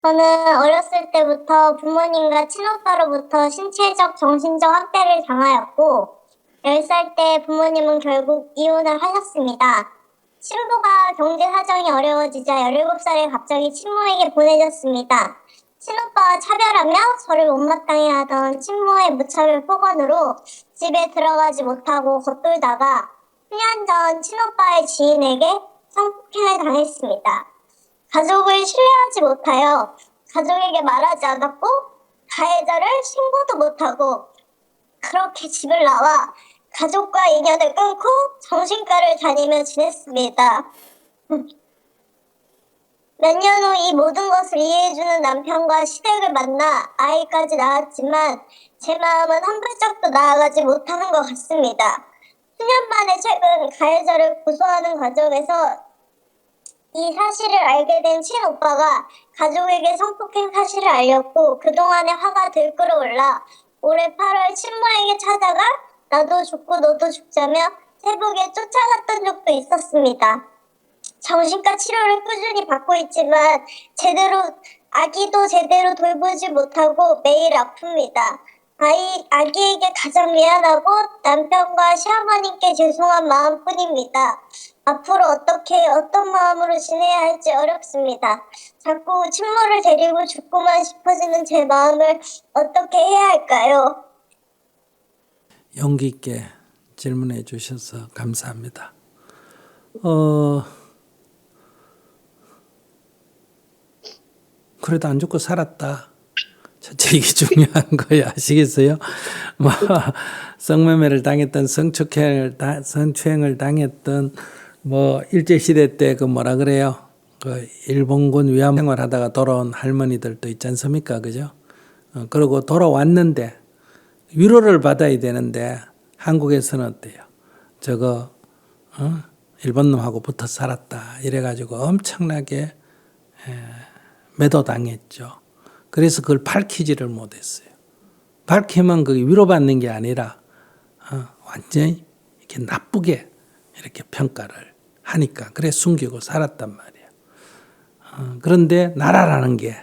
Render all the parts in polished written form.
저는 어렸을 때부터 부모님과 친오빠로부터 신체적, 정신적 학대를 당하였고, 10살 때 부모님은 결국 이혼을 하셨습니다. 친부가 경제 사정이 어려워지자 17살에 갑자기 친모에게 보내졌습니다. 친오빠와 차별하며 저를 못마땅해 하던 친모의 무차별 폭언으로 집에 들어가지 못하고 겉돌다가 1년 전 친오빠의 지인에게 성폭행을 당했습니다. 가족을 신뢰하지 못하여 가족에게 말하지 않았고 가해자를 신고도 못하고 그렇게 집을 나와 가족과 인연을 끊고 정신과를 다니며 지냈습니다. 몇 년 후 이 모든 것을 이해해주는 남편과 시댁을 만나 아이까지 낳았지만 제 마음은 한 발짝도 나아가지 못하는 것 같습니다. 수년 만에 최근 가해자를 고소하는 과정에서 이 사실을 알게 된 친오빠가 가족에게 성폭행 사실을 알렸고 그동안의 화가 들끓어올라 올해 8월 친모에게 찾아가 나도 죽고 너도 죽자며 새벽에 쫓아갔던 적도 있었습니다. 정신과 치료를 꾸준히 받고 있지만 아기도 제대로 돌보지 못하고 매일 아픕니다. 아기에게 가장 미안하고 남편과 시어머님께 죄송한 마음뿐입니다. 앞으로 어떤 마음으로 지내야 할지 어렵습니다. 자꾸 친모를 데리고 죽고만 싶어지는 제 마음을 어떻게 해야 할까요? 용기 있게 질문해 주셔서 감사합니다. 그래도 안 죽고 살았다. 첫째 이게 중요한 거야. 아시겠어요? 뭐 성매매를 당했던 성추행을 당했던 뭐 일제시대 때 그 뭐라 그래요? 그 일본군 위안 생활하다가 돌아온 할머니들도 있지 않습니까? 그죠? 그러고 돌아왔는데 위로를 받아야 되는데 한국에서는 어때요? 저거 일본 놈하고 붙어 살았다 이래가지고 엄청나게 매도당했죠. 그래서 그걸 밝히지를 못했어요. 밝히면 그게 위로받는 게 아니라 완전히 이렇게 나쁘게 이렇게 평가를 하니까 그래 숨기고 살았단 말이에요. 그런데 나라라는 게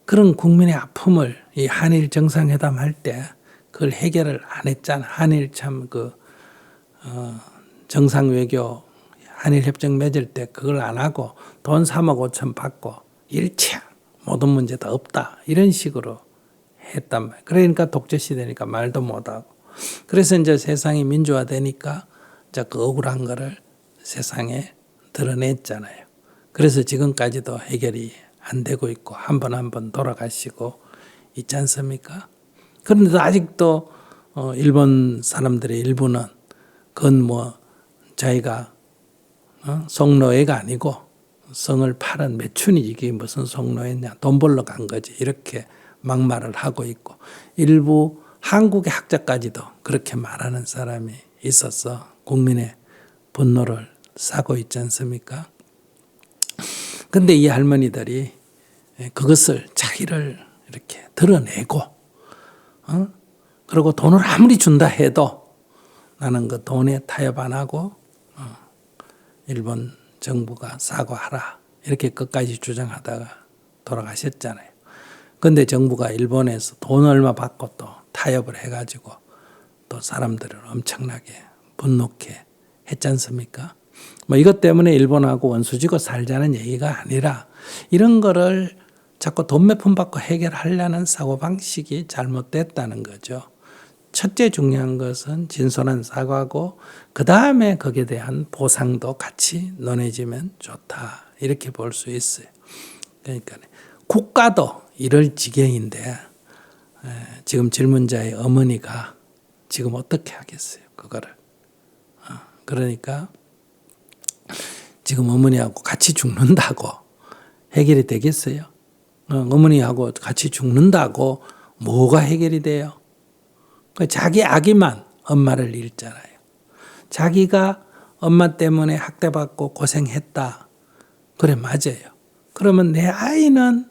그런 국민의 아픔을 이 한일 정상회담 할 때 그걸 해결을 안 했잖아. 한일 참 정상 외교 한일 협정 맺을 때 그걸 안 하고 돈 3억 5천 받고 일체 모든 문제 다 없다 이런 식으로 했단 말이에요. 그러니까 독재 시대니까 말도 못하고 그래서 이제 세상이 민주화되니까 이제 그 억울한 거를 세상에 드러냈잖아요. 그래서 지금까지도 해결이 안 되고 있고 한 번 한 번 돌아가시고 있지 않습니까? 그런데도 아직도 일본 사람들의 일부는 그건 뭐 자기가 성노예가 아니고 성을 팔은 매춘이지 이게 무슨 성노예냐 돈 벌러 간 거지 이렇게 막말을 하고 있고 일부 한국의 학자까지도 그렇게 말하는 사람이 있어서 국민의 분노를 사고 있지 않습니까? 근데 이 할머니들이 그것을 자기를 이렇게 드러내고 그리고 돈을 아무리 준다 해도 나는 그 돈에 타협 안 하고 일본 정부가 사과하라 이렇게 끝까지 주장하다가 돌아가셨잖아요. 그런데 정부가 일본에서 돈 얼마 받고 또 타협을 해가지고 또 사람들을 엄청나게 분노케 했지 않습니까? 뭐 이것 때문에 일본하고 원수지고 살자는 얘기가 아니라 이런 거를 자꾸 돈 몇 푼 받고 해결하려는 사고방식이 잘못됐다는 거죠. 첫째 중요한 것은 진솔한 사과고 그 다음에 거기에 대한 보상도 같이 논해지면 좋다. 이렇게 볼 수 있어요. 그러니까 국가도 이럴 지경인데 지금 질문자의 어머니가 지금 어떻게 하겠어요. 그거를. 그러니까 지금 어머니하고 같이 죽는다고 해결이 되겠어요? 어머니하고 같이 죽는다고 뭐가 해결이 돼요? 자기 아기만 엄마를 잃잖아요. 자기가 엄마 때문에 학대받고 고생했다. 그래 맞아요. 그러면 내 아이는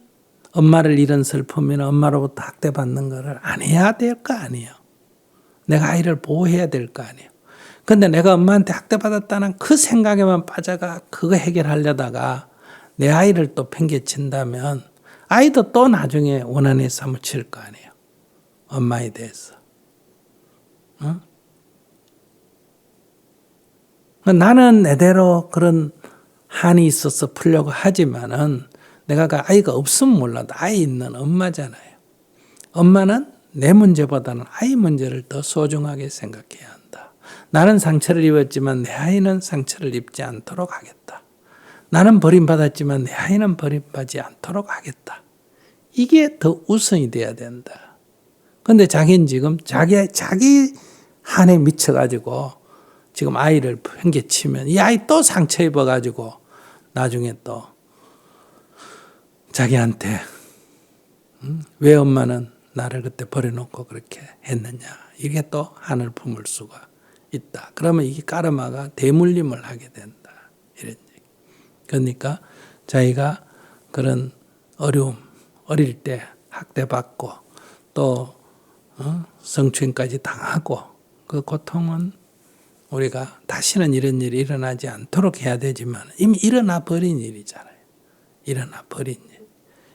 엄마를 잃은 슬픔이나 엄마로부터 학대받는 거를 안 해야 될 거 아니에요. 내가 아이를 보호해야 될 거 아니에요. 근데 내가 엄마한테 학대받았다는 그 생각에만 빠져가 그거 해결하려다가 내 아이를 또 팽개친다면 아이도 또 나중에 원한에 사무칠 거 아니에요. 엄마에 대해서. 어? 나는 내대로 그런 한이 있어서 풀려고 하지만은 내가 그 아이가 없으면 몰라도 아이 있는 엄마잖아요. 엄마는 내 문제보다는 아이 문제를 더 소중하게 생각해야 한다. 나는 상처를 입었지만 내 아이는 상처를 입지 않도록 하겠다. 나는 버림받았지만 내 아이는 버림받지 않도록 하겠다. 이게 더 우선이 돼야 된다. 그런데 자기는 지금 자기 한에 미쳐가지고 지금 아이를 팽개치면 이 아이 또 상처 입어가지고 나중에 또 자기한테 왜 엄마는 나를 그때 버려놓고 그렇게 했느냐. 이게 또 한을 품을 수가 있다. 그러면 이게 까르마가 대물림을 하게 된다. 이런 얘기. 그러니까 자기가 그런 어려움, 어릴 때 학대받고 또 성추행까지 당하고 그 고통은 우리가 다시는 이런 일이 일어나지 않도록 해야 되지만 이미 일어나 버린 일이잖아요. 일어나 버린 일.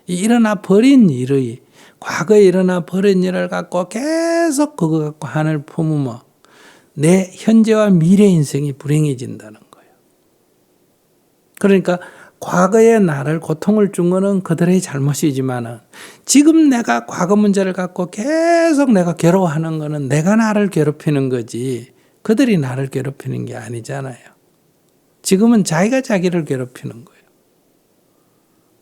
이 일어나 버린 일의 과거에 일어나 버린 일을 갖고 계속 그거 갖고 한을 품으면 내 현재와 미래 인생이 불행해진다는 거예요. 그러니까 과거에 나를 고통을 준 거는 그들의 잘못이지만은 지금 내가 과거 문제를 갖고 계속 내가 괴로워하는 거는 내가 나를 괴롭히는 거지 그들이 나를 괴롭히는 게 아니잖아요. 지금은 자기가 자기를 괴롭히는 거예요.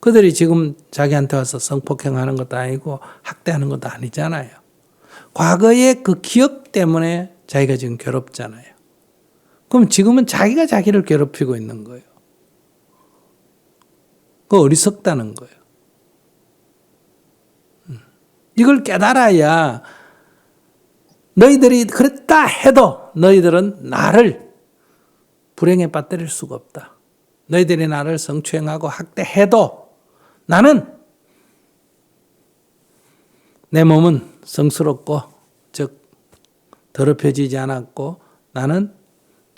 그들이 지금 자기한테 와서 성폭행하는 것도 아니고 학대하는 것도 아니잖아요. 과거의 그 기억 때문에 자기가 지금 괴롭잖아요. 그럼 지금은 자기가 자기를 괴롭히고 있는 거예요. 그 어리석다는 거예요. 이걸 깨달아야 너희들이 그랬다 해도 너희들은 나를 불행에 빠뜨릴 수가 없다. 너희들이 나를 성추행하고 학대해도 나는 내 몸은 성스럽고 즉 더럽혀지지 않았고 나는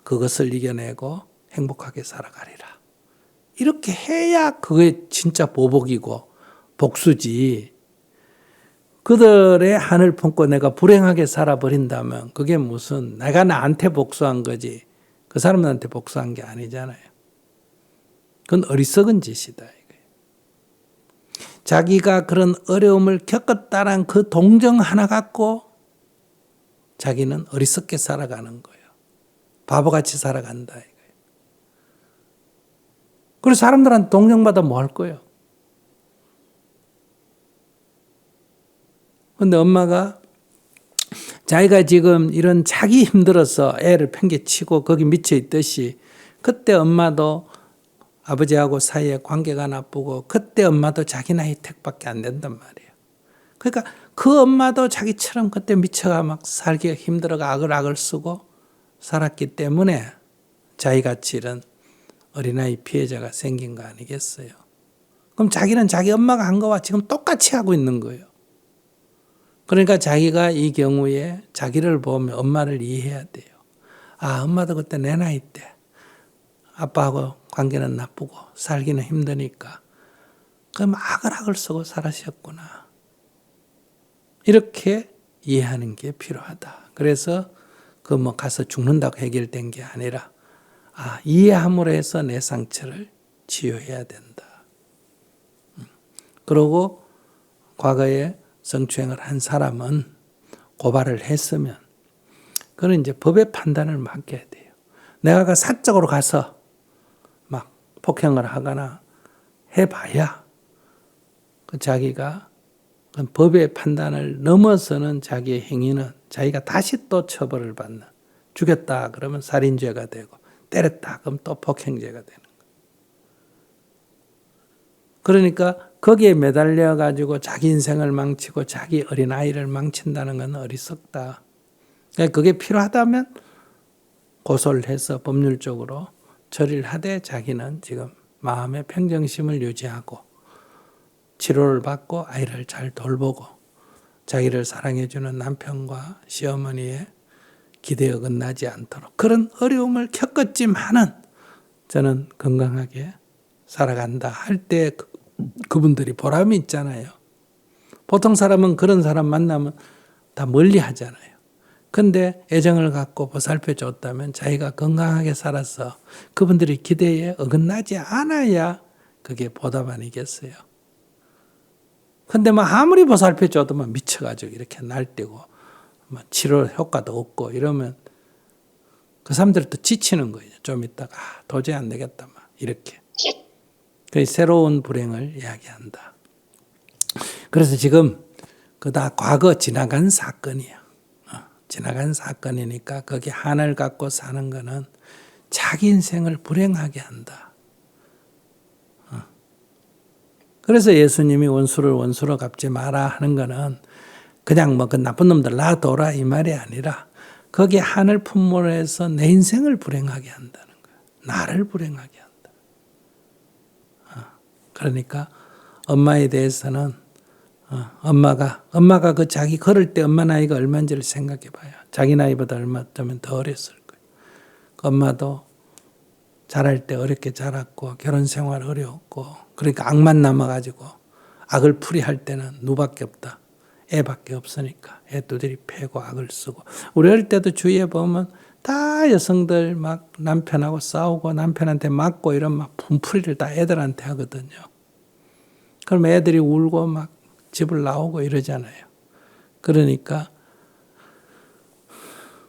그것을 이겨내고 행복하게 살아가리라. 이렇게 해야 그게 진짜 보복이고 복수지. 그들의 한을 품고 내가 불행하게 살아버린다면 그게 무슨 내가 나한테 복수한 거지 그 사람들한테 복수한 게 아니잖아요. 그건 어리석은 짓이다. 자기가 그런 어려움을 겪었다는 그 동정 하나 갖고 자기는 어리석게 살아가는 거예요. 바보같이 살아간다. 이거예요. 그래서 사람들한테 동정받아 뭐 할 거예요? 근데 엄마가 자기가 지금 이런 자기 힘들어서 애를 팽개치고 거기 미쳐 있듯이 그때 엄마도 아버지하고 사이에 관계가 나쁘고 그때 엄마도 자기 나이 택밖에 안 된단 말이에요. 그러니까 그 엄마도 자기처럼 그때 미쳐가 막 살기가 힘들어가 아글아글 쓰고 살았기 때문에 자기같이 이런 어린아이 피해자가 생긴 거 아니겠어요? 그럼 자기는 자기 엄마가 한 거와 지금 똑같이 하고 있는 거예요. 그러니까 자기가 이 경우에 자기를 보면 엄마를 이해해야 돼요. 아, 엄마도 그때 내 나이 때 아빠하고 관계는 나쁘고 살기는 힘드니까 그럼 아글아글 쓰고 살으셨구나. 이렇게 이해하는 게 필요하다. 그래서 그 뭐 가서 죽는다고 해결된 게 아니라 아, 이해함으로 해서 내 상처를 치유해야 된다. 그러고 과거에 성추행을 한 사람은 고발을 했으면 그건 이제 법의 판단을 맡겨야 돼요. 내가 그 사적으로 가서 막 폭행을 하거나 해봐야 그 자기가 그 법의 판단을 넘어서는 자기의 행위는 자기가 다시 또 처벌을 받는 죽였다 그러면 살인죄가 되고 때렸다 그러면 또 폭행죄가 되는 거예요. 그러니까 거기에 매달려 가지고 자기 인생을 망치고 자기 어린아이를 망친다는 건 어리석다. 그러니까 그게 필요하다면 고소를 해서 법률적으로 처리를 하되 자기는 지금 마음의 평정심을 유지하고 치료를 받고 아이를 잘 돌보고 자기를 사랑해주는 남편과 시어머니의 기대에 어긋나지 않도록 그런 어려움을 겪었지만은 저는 건강하게 살아간다 할 때 그분들이 보람이 있잖아요. 보통 사람은 그런 사람 만나면 다 멀리 하잖아요. 근데 애정을 갖고 보살펴 줬다면 자기가 건강하게 살아서 그분들의 기대에 어긋나지 않아야 그게 보답 아니겠어요. 근데 뭐 아무리 보살펴 줘도 막 미쳐가지고 이렇게 날뛰고 막 치료 효과도 없고 이러면 그 사람들은 또 지치는 거예요. 좀 있다가 도저히 안 되겠다 막 이렇게. 그 새로운 불행을 이야기한다. 그래서 지금 그 다 과거 지나간 사건이야. 지나간 사건이니까 거기 한을 갖고 사는 거는 자기 인생을 불행하게 한다. 그래서 예수님이 원수를 원수로 갚지 마라 하는 거는 그냥 뭐 그 나쁜 놈들 놔둬라 이 말이 아니라 거기에 한을 품모해서 내 인생을 불행하게 한다는 거예요. 나를 불행하게 한다. 그러니까 엄마에 대해서는 엄마가 그 자기 걸을 때 엄마 나이가 얼마인지를 생각해 봐요. 자기 나이보다 얼마 되면 더 어렸을 거예요. 엄마도 자랄 때 어렵게 자랐고 결혼 생활 어려웠고 그러니까 악만 남아가지고 악을 풀이할 때는 누밖에 없다. 애밖에 없으니까 애 두드리 패고 악을 쓰고 우리 어릴 때도 주위에 보면 다 여성들 막 남편하고 싸우고 남편한테 맞고 이런 막 분풀이를 다 애들한테 하거든요. 그럼 애들이 울고 막 집을 나오고 이러잖아요. 그러니까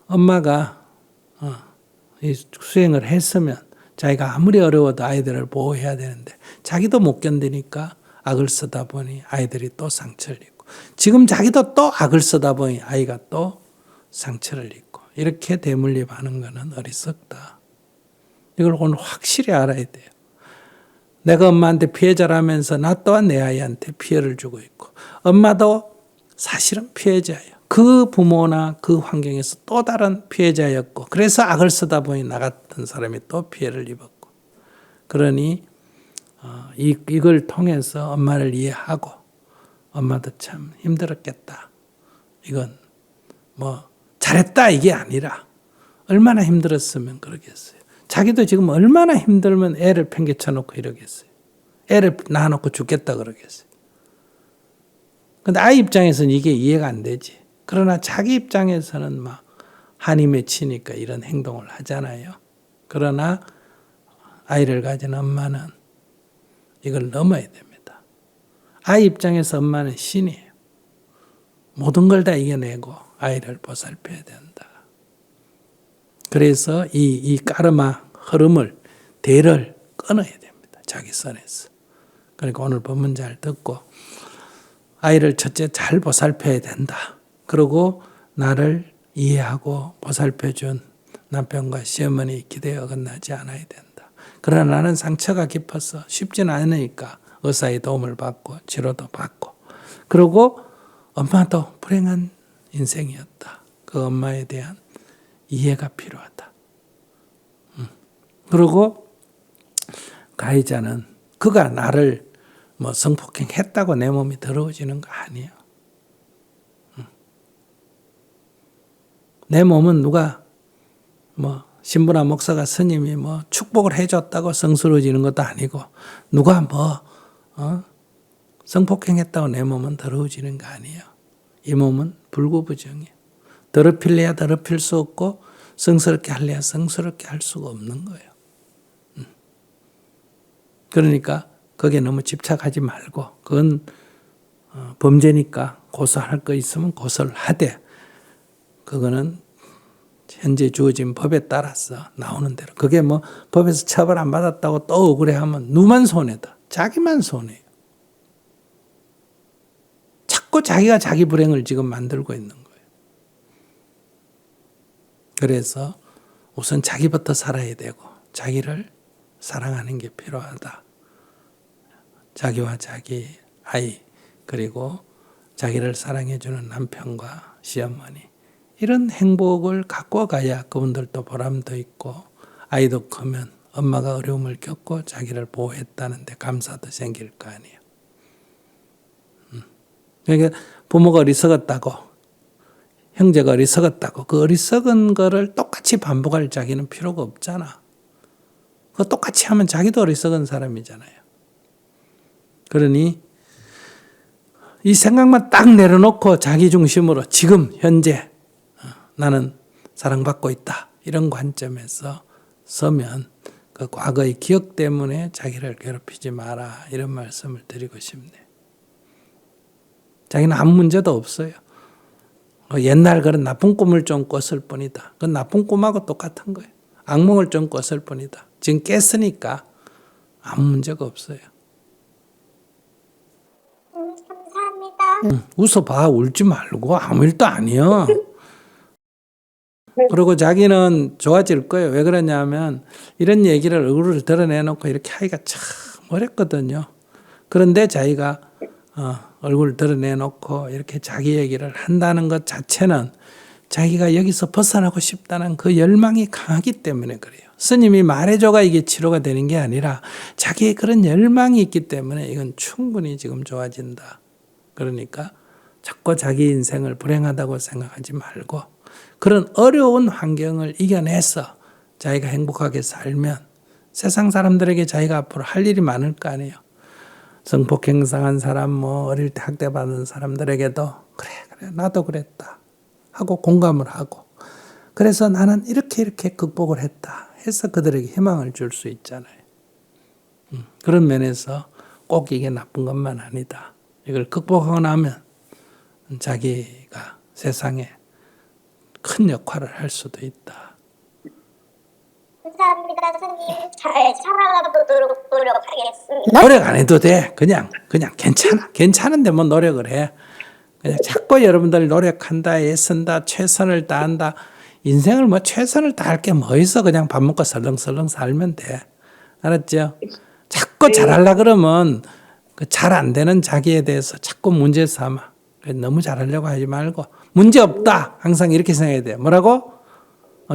엄마가 이 수행을 했으면 자기가 아무리 어려워도 아이들을 보호해야 되는데 자기도 못 견디니까 악을 쓰다 보니 아이들이 또 상처를 입고 지금 자기도 또 악을 쓰다 보니 아이가 또 상처를 입고 이렇게 대물림하는 것은 어리석다. 이걸 오늘 확실히 알아야 돼요. 내가 엄마한테 피해자라면서 나 또한 내 아이한테 피해를 주고 있고 엄마도 사실은 피해자예요. 그 부모나 그 환경에서 또 다른 피해자였고 그래서 악을 쓰다 보니 나 같은 사람이 또 피해를 입었고 그러니 이걸 통해서 엄마를 이해하고 엄마도 참 힘들었겠다. 이건 뭐 잘했다 이게 아니라 얼마나 힘들었으면 그러겠어요. 자기도 지금 얼마나 힘들면 애를 팽개쳐 놓고 이러겠어요. 애를 낳아놓고 죽겠다 그러겠어요. 근데 아이 입장에서는 이게 이해가 안 되지. 그러나 자기 입장에서는 막 한이 맺히니까 이런 행동을 하잖아요. 그러나 아이를 가진 엄마는 이걸 넘어야 됩니다. 아이 입장에서 엄마는 신이에요. 모든 걸 다 이겨내고 아이를 보살펴야 된다. 그래서 이 까르마 흐름을 대를 끊어야 됩니다. 자기 선에서. 그러니까 오늘 본문 잘 듣고 아이를 첫째 잘 보살펴야 된다. 그리고 나를 이해하고 보살펴준 남편과 시어머니 기대에 어긋나지 않아야 된다. 그러나 나는 상처가 깊어서 쉽지는 않으니까 의사의 도움을 받고 치료도 받고 그리고 엄마도 불행한 인생이었다. 그 엄마에 대한 이해가 필요하다. 그리고 가해자는 그가 나를 뭐 성폭행했다고 내 몸이 더러워지는 거 아니에요. 내 몸은 누가 뭐 신부나 목사가 스님이 뭐 축복을 해줬다고 성스러워지는 것도 아니고 누가 뭐 성폭행했다고 내 몸은 더러워지는 거 아니에요. 이 몸은 불구부정이에요. 더럽힐래야 더럽힐 수 없고 성스럽게 할래야 성스럽게 할 수가 없는 거예요. 그러니까 거기에 너무 집착하지 말고 그건 범죄니까 고소할 거 있으면 고소를 하되 그거는 현재 주어진 법에 따라서 나오는 대로 그게 뭐 법에서 처벌 안 받았다고 또 억울해하면 누만 손해다. 자기만 손해요. 자꾸 자기가 자기 불행을 지금 만들고 있는 거예요. 그래서 우선 자기부터 살아야 되고 자기를 사랑하는 게 필요하다. 자기와 자기 아이 그리고 자기를 사랑해주는 남편과 시어머니 이런 행복을 갖고 가야 그분들도 보람도 있고 아이도 크면 엄마가 어려움을 겪고 자기를 보호했다는 데 감사도 생길 거 아니에요. 그러니까 부모가 어리석었다고 형제가 어리석었다고 그 어리석은 거를 똑같이 반복할 자기는 필요가 없잖아. 그거 똑같이 하면 자기도 어리석은 사람이잖아요. 그러니 이 생각만 딱 내려놓고 자기 중심으로 지금 현재 나는 사랑받고 있다. 이런 관점에서 서면 그 과거의 기억 때문에 자기를 괴롭히지 마라. 이런 말씀을 드리고 싶네요. 자기는 아무 문제도 없어요. 옛날 그런 나쁜 꿈을 좀 꿨을 뿐이다. 그건 나쁜 꿈하고 똑같은 거예요. 악몽을 좀 꿨을 뿐이다. 지금 깼으니까 아무 문제가 없어요. 감사합니다. 웃어봐. 울지 말고 아무 일도 아니야. 그리고 자기는 좋아질 거예요. 왜 그러냐면 이런 얘기를 얼굴을 드러내놓고 이렇게 하기가 참 어렵거든요. 그런데 자기가 얼굴을 드러내놓고 이렇게 자기 얘기를 한다는 것 자체는 자기가 여기서 벗어나고 싶다는 그 열망이 강하기 때문에 그래요. 스님이 말해줘가 이게 치료가 되는 게 아니라 자기의 그런 열망이 있기 때문에 이건 충분히 지금 좋아진다. 그러니까 자꾸 자기 인생을 불행하다고 생각하지 말고 그런 어려운 환경을 이겨내서 자기가 행복하게 살면 세상 사람들에게 자기가 앞으로 할 일이 많을 거 아니에요. 성폭행상한 사람, 뭐 어릴 때 학대받은 사람들에게도 그래 나도 그랬다 하고 공감을 하고 그래서 나는 이렇게 극복을 했다 해서 그들에게 희망을 줄 수 있잖아요. 그런 면에서 꼭 이게 나쁜 것만 아니다. 이걸 극복하고 나면 자기가 세상에 큰 역할을 할 수도 있다. 감사합니다, 스님. 잘 살아가보도록 노력하겠습니다. 노력 안 해도 돼. 그냥 괜찮아. 괜찮은데 뭐 노력을 해. 그냥 자꾸 여러분들 노력한다, 애쓴다, 최선을 다한다. 인생을 뭐 최선을 다할 게 뭐 있어. 그냥 밥 먹고 설렁설렁 살면 돼. 알았죠? 자꾸 잘하려 그러면 그 잘 안 되는 자기에 대해서 자꾸 문제 삼아. 너무 잘하려고 하지 말고 문제 없다. 항상 이렇게 생각해야 돼. 뭐라고?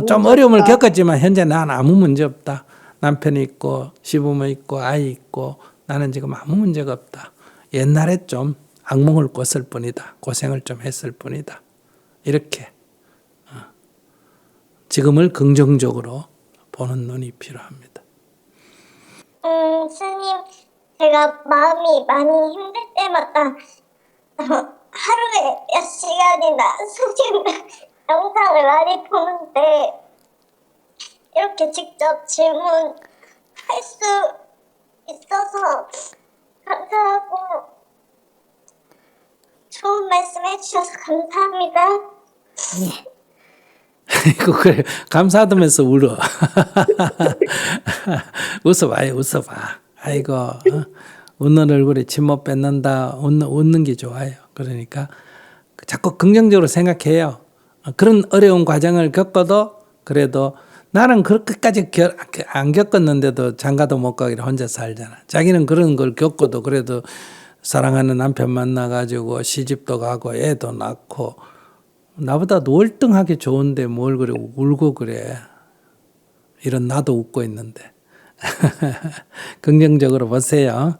좀 어려움을 겪었지만 현재 난 아무 문제 없다. 남편이 있고 시부모 있고 아이 있고 나는 지금 아무 문제가 없다. 옛날에 좀 악몽을 꿨을 뿐이다. 고생을 좀 했을 뿐이다. 이렇게 지금을 긍정적으로 보는 눈이 필요합니다. 스님, 제가 마음이 많이 힘들 때마다 하루에 몇 시간이나 스님 영상을 많이 보는데 이렇게 직접 질문할 수 있어서 감사하고 좋은 말씀 해주셔서 감사합니다. 이거 그래 감사하다면서 울어. 웃어봐요, 웃어봐. 아이고 웃는 얼굴에 침 못 뱉는다. 웃는 게 좋아요. 그러니까 자꾸 긍정적으로 생각해요. 그런 어려운 과정을 겪어도 그래도 나는 그렇게까지 안 겪었는데도 장가도 못 가기로 혼자 살잖아. 자기는 그런 걸 겪어도 그래도 사랑하는 남편 만나가지고 시집도 가고 애도 낳고 나보다 월등하게 좋은데 뭘 그래 울고 그래. 이런 나도 웃고 있는데. 긍정적으로 보세요.